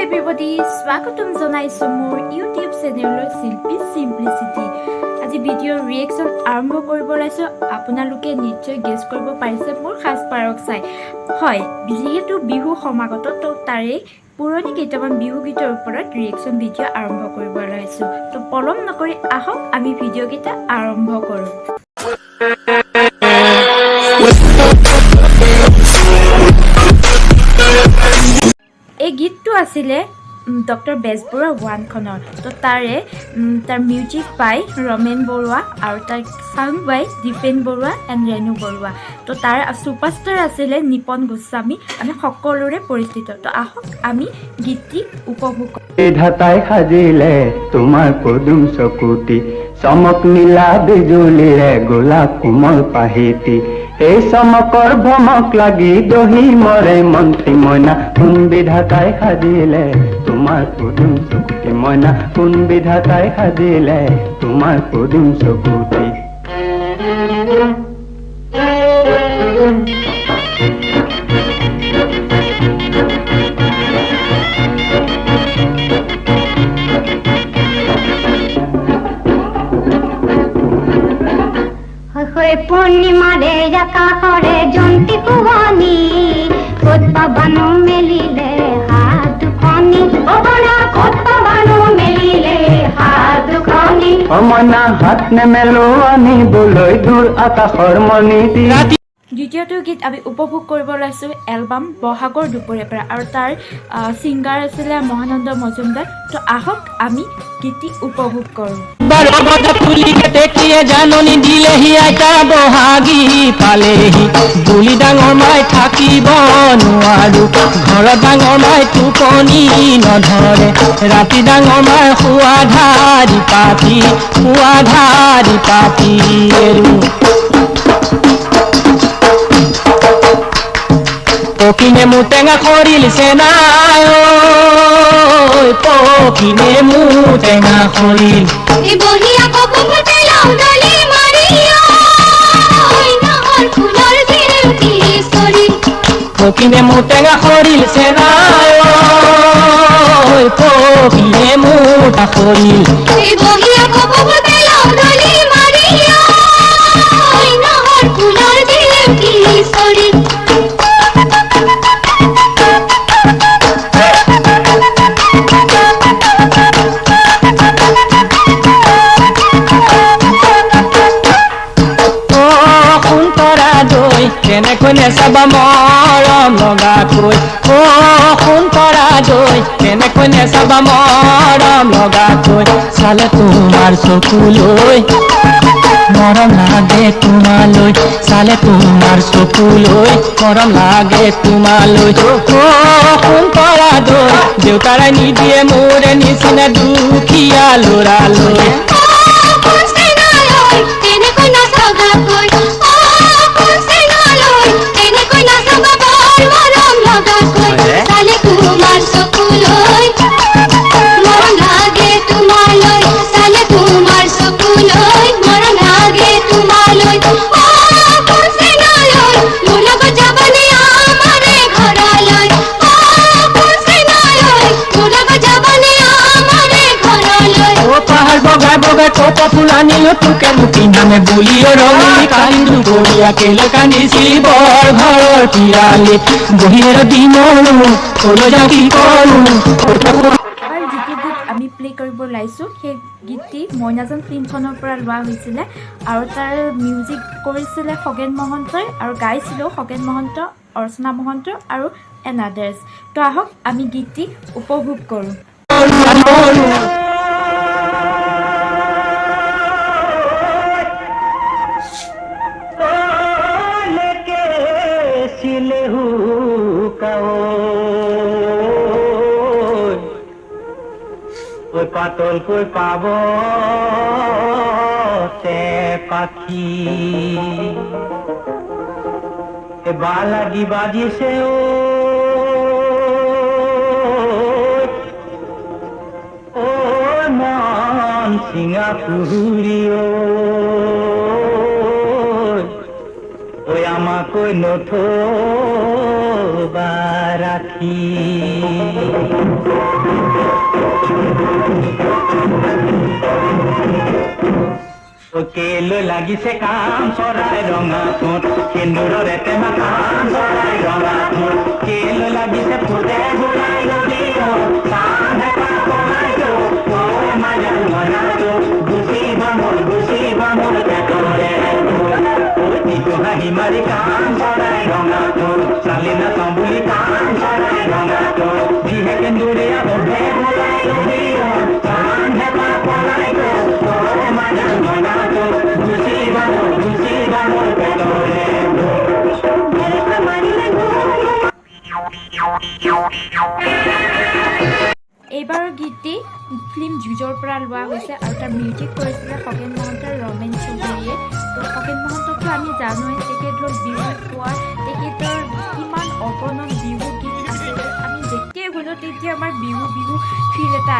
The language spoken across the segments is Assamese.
everybody, স্বাগতম জনাইছো মোৰ ইউটিউব চেনেলৰ শিল্পী চিম্পলিচিটি। আজি ভিডিঅ' ৰিয়েকশ্যন আৰম্ভ কৰিব লৈছো। আপোনালোকে নিশ্চয় গেছ কৰিব পাৰিছে মোৰ সাজপাৰক চাই। হয়, যিহেতু বিহু সমাগত তো তাৰে পুৰণি কেইটামান বিহু গীতৰ ওপৰত ৰিয়েকশ্যন ভিডিঅ' আৰম্ভ কৰিব লৈছো। তো পলম নকৰি আহক আমি ভিডিঅ' কেইটা আৰম্ভ কৰোঁ। এই গীতটো আছিলে ডক্টৰ বেজবৰুৱাৰ ওৱানখনৰ। তো তাৰ মিউজিক বাই ৰমেন বৰুৱা আৰু তাৰ sound by Dipen Barua and Renu Barua. তো তাৰ ছুপাৰষ্টাৰ আছিলে নিপন গোস্বামী, আমি সকলোৰে পৰিচিত। তো আহক আমি গীতটি উপভোগ কৰোঁ। ধাতাই সাজিলে তোমাৰ পদুম চকুটি, চমক নীলা বিজুলীৰে গোলাপ কোমল পাহিতি, এই চমকৰ ভমক লাগি দহি মৰে মন্ত্ৰী মইনা, কোন বিধাতাই সাজিলে তোমাৰ পদুম চকুটি, মইনা কোন বিধাতাই সাজিলে তোমাৰ পদুম চকুটি। পূৰ্ণিমাৰে আকাশৰে জন্তি কোৱনী, ক'ত পাবানো মেলিলে হাত দুখনি, ক'ত পাবানো মেলিলে হাত দুখনি, মইনা হাত নেমেলো আনিবলৈ দূৰ আকাশৰ মণি দি। দ্বিতীয়টো গীত আমি উপভোগ কৰিব লৈছোঁ এলবাম বহাগৰ দুপৰীয়াৰ পৰা, আৰু তাৰ ছিংগাৰ আছিলে মহানন্দ মজুমদাৰ। তো আহক আমি গীতটি উপভোগ কৰোঁ। জাননী দিলেহি আইতা বহাগী পালেহি, বুলি ডাঙৰ মাই থাকিব নোৱাৰো, ঘৰত ডাঙৰ মাই টোপনি নধৰে, ৰাতি ডাঙৰ মাই শুৱা ধাৰি পাতি পকিনে মোৰ টেঙা খৰিল চেনাই, পকিনে মোৰ টেঙা খৰিল পকিনে মোৰ টেঙা খৰিল চেনাই, পকিনে মোৰ খৰিল কেনেকৈ নেচাবা মৰম লগাকৈ, সোণ তৰা দৈ কেনেকৈ নেচাবা মৰম লগাকৈ, চালে তোমাৰ চকুলৈ মৰম লাগে তোমালৈ, চালে তোমাৰ চকুলৈ মৰম লাগে তোমালৈ, সোণ তৰা দৈ দেউতাৰাই নিদিয়ে মোৰে নিচিনা দুখীয়া ল'ৰালৈ। ফুলানিলো তোকে লুটি নামে বুলিও ৰঙি কালিন্দু গৰিয়া কেলে কান্দিছিলি বৰ ঘৰৰ পিৰালিত, বহিৰ দিনৰো কলৈ যাওঁ কি কৰোঁ। আৰু যিটো গীত আমি প্লে' কৰিব ওলাইছোঁ সেই গীতটি মইনাজান ফিল্মখনৰ পৰা লোৱা হৈছিলে, আৰু তাৰ মিউজিক কৰিছিলে খগেন মহন্তই, আৰু গাইছিলেও খগেন মহন্ত, অৰ্চনা মহন্ত আৰু এনাদাৰ্ছ। তো আহক আমি গীতটি উপভোগ কৰোঁ। পাতলকৈ পাব পাখি, এবাৰ লাগি বাজিছে ও মন চিঙা পুৰি, ঐ আমাকৈ নথবা ৰাখি। কেলৈ লাগিছে কাম চৰাই ৰঙা ঠোঁট সেন্দুৰৰে টেমা কাম চৰাই ৰঙা ঠোঁট কেলৈ লাগিছে ফুলে ঘূৰাই নদী হাঁহি মাৰি কাম চৰাই ৰঙা ঠোঁট চালি নাচাওঁ বুলি কাম চৰাই ৰঙা ঠোঁট যিহে কেন্দুৰীয়া বধে ঘূৰাই নদী এইবাৰৰ গীতটি ফিল্ম যুঁজৰ পৰা লোৱা হৈছে আৰু তাৰ মিউজিক কৰিছিলে খগেন মহন্ত আৰু ৰমেন চৌধুৰীয়ে। তো খগেন মহন্তকতো আমি জানোৱেই, তেখেত হ'ল বিহু পোৱা, তেখেতৰ কিমান অগণন বিহু গীত আছে। আমি যেতিয়াই শুনো তেতিয়া আমাৰ বিহু বিহু ফিল এটা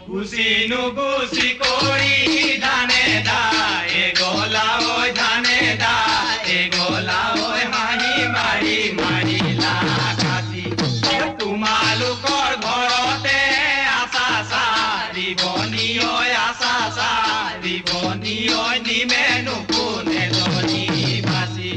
গুচিনো গুচি কৰি ধানে দা এ গলা ঐ ধানে দা এ গলা ঐ হাঁহি মাৰি মাৰিলা কাটি তোমালোকৰ ঘৰতে আছা চাৰিবনি ঐ আছা চাৰিবনি ঐ নিমেনো কোনে জনী বাচি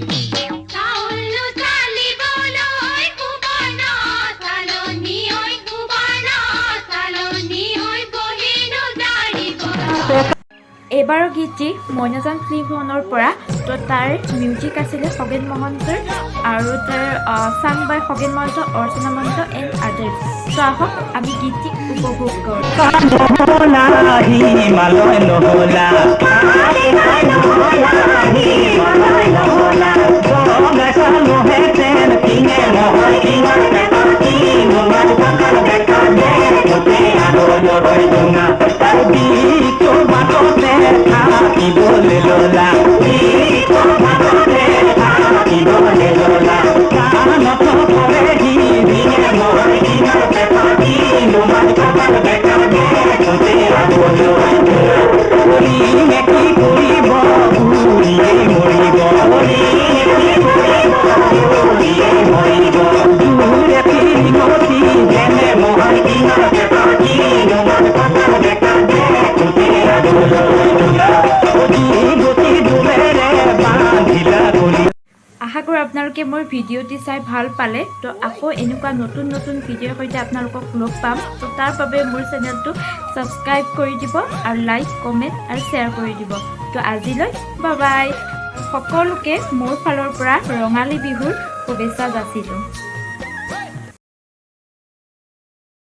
এইবাৰৰ গীতটি মইনাজান ফিল্মখনৰ পৰা। তো তাৰ মিউজিক আছিলে খগেন মহন্তৰ আৰু তাৰ চাং বাই খগেন মহন্ত, অৰ্চনা মহন্ত এণ্ড আদাৰ্ছ। তো আহক আমি গীতটি উপভোগ কৰোঁ। হিমালয় নহলা আশা কৰোঁ আপোনালোকে মোৰ ভিডিঅ'টি চাই ভাল পালে। তো আকৌ এনেকুৱা নতুন নতুন ভিডিঅ'ৰ সৈতে আপোনালোকক লগ পাম। তো তাৰ বাবে মোৰ চেনেলটো ছাবস্ক্ৰাইব কৰি দিব আৰু লাইক, কমেণ্ট আৰু শ্বেয়াৰ কৰি দিব। তো আজিলৈ বাই বাই। সকলোকে মোৰ ফালৰ পৰা ৰঙালী বিহুৰ শুভেচ্ছা যাচিলোঁ।